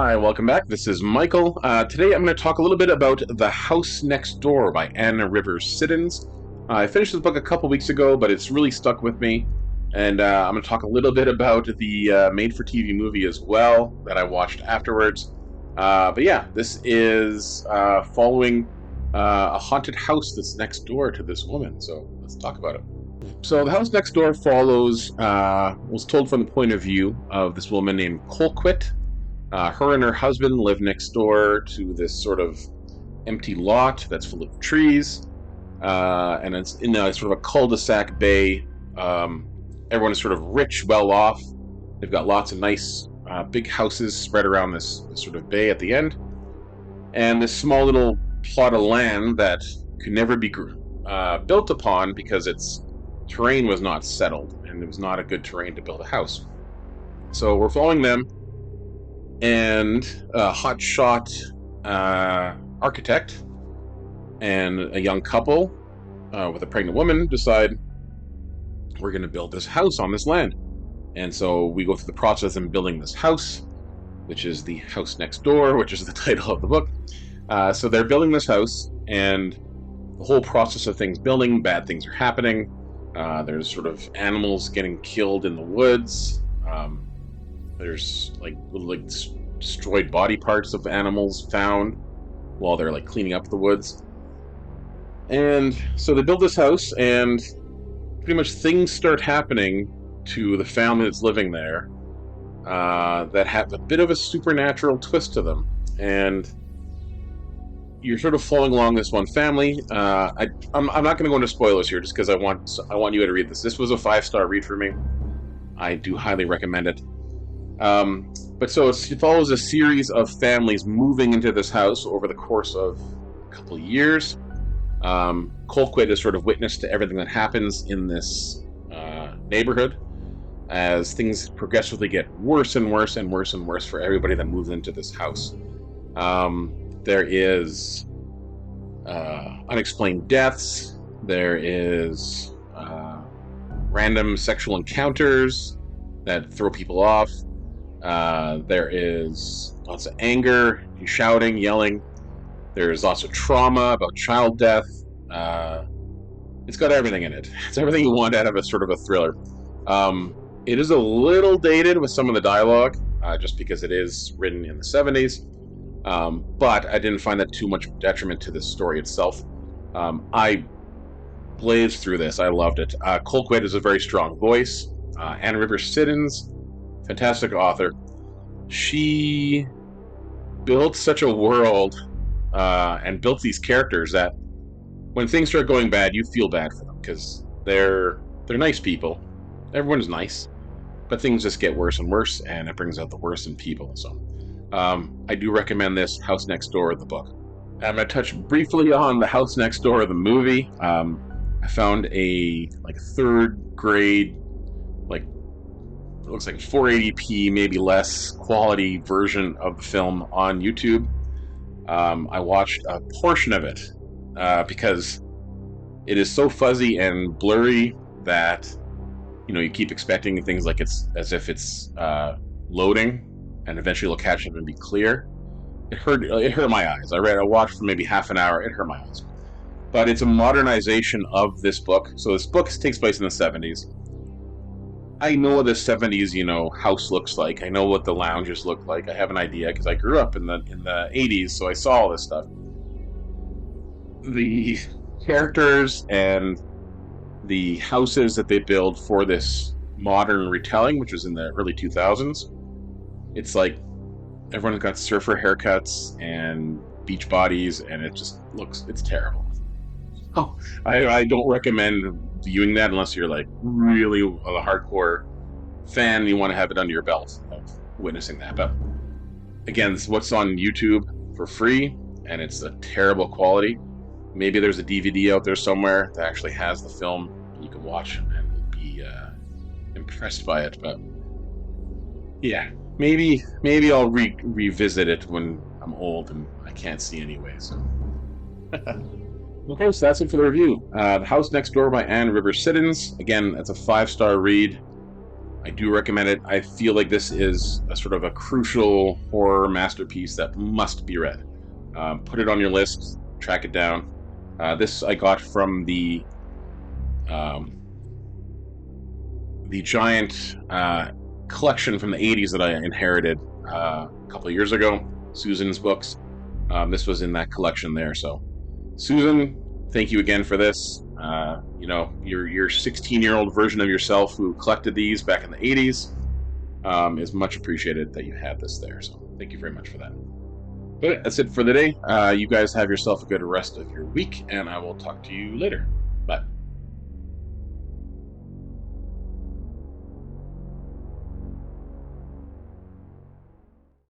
Hi, welcome back. This is Michael. Today I'm going to talk a little bit about The House Next Door by Anne Rivers Siddons. I finished this book a couple weeks ago, but it's really stuck with me. And I'm going to talk a little bit about the made-for-TV movie as well that I watched afterwards. But yeah, this is following a haunted house that's next door to this woman. So let's talk about it. So The House Next Door was told from the point of view of this woman named Colquitt. Her and her husband live next door to this sort of empty lot that's full of trees, and it's in a sort of a cul-de-sac bay. Everyone is sort of rich, well off. They've got lots of nice big houses spread around this sort of bay at the end, and this small little plot of land that could never be built upon because its terrain was not settled, and it was not a good terrain to build a house. So we're following them. And a hotshot architect and a young couple with a pregnant woman decide we're going to build this house on this land. And so we go through the process of building this house, which is The House Next Door, which is the title of the book. So they're building this house, and the whole process of things building, bad things are happening. There's sort of animals getting killed in the woods. There's like destroyed body parts of animals found while they're like cleaning up the woods. And so they build this house, and pretty much things start happening to the family that's living there that have a bit of a supernatural twist to them. And you're sort of following along this one family. I'm not going to go into spoilers here just because I want you to read this. This was a 5-star read for me. I do highly recommend it. But so it follows a series of families moving into this house over the course of a couple of years. Colquitt is sort of witness to everything that happens in this neighborhood as things progressively get worse and worse and worse and worse for everybody that moves into this house. There is unexplained deaths. There is random sexual encounters that throw people off. There is lots of anger, shouting, yelling. There's lots of trauma about child death. It's got everything in it. It's everything you want out of a sort of a thriller. It is a little dated with some of the dialogue, just because it is written in the 70s. But I didn't find that too much detriment to the story itself. I blazed through this. I loved it. Colquitt is a very strong voice. Anne Rivers Siddons, fantastic author. She built such a world and built these characters that when things start going bad, you feel bad for them because they're nice people. Everyone's nice, but things just get worse and worse, and it brings out the worst in people. So I do recommend this House Next Door, the book. I'm going to touch briefly on The House Next Door, the movie. I found a third grade, it looks like 480p, maybe less quality version of the film on YouTube. I watched a portion of it because it is so fuzzy and blurry that you keep expecting things like it's as if it's loading, and eventually it'll catch up and be clear. It hurt my eyes. I watched for maybe half an hour. It hurt my eyes. But it's a modernization of this book. So this book takes place in the 70s. I know what the 70s, house looks like. I know what the lounges look like. I have an idea because I grew up in the 80s, so I saw all this stuff. The characters and the houses that they build for this modern retelling, which was in the early 2000s, it's like everyone's got surfer haircuts and beach bodies, and it's terrible. Oh, I don't recommend viewing that unless you're really a hardcore fan and you want to have it under your belt of witnessing that. But again, it's what's on YouTube for free, and it's a terrible quality. Maybe there's a DVD out there somewhere that actually has the film you can watch and be impressed by it. But yeah, maybe I'll revisit it when I'm old and I can't see anyway. So. Okay, so that's it for the review. The House Next Door by Anne Rivers Siddons. Again, that's a 5-star read. I do recommend it. I feel like this is a sort of a crucial horror masterpiece that must be read. Put it on your list, track it down. This I got from um, the giant collection from the 80s that I inherited a couple of years ago, Susan's books. This was in that collection there. So, Susan, thank you again for this. Your 16-year-old version of yourself who collected these back in the 80s is much appreciated that you had this there. So, thank you very much for that. But that's it for the day. You guys have yourself a good rest of your week, and I will talk to you later.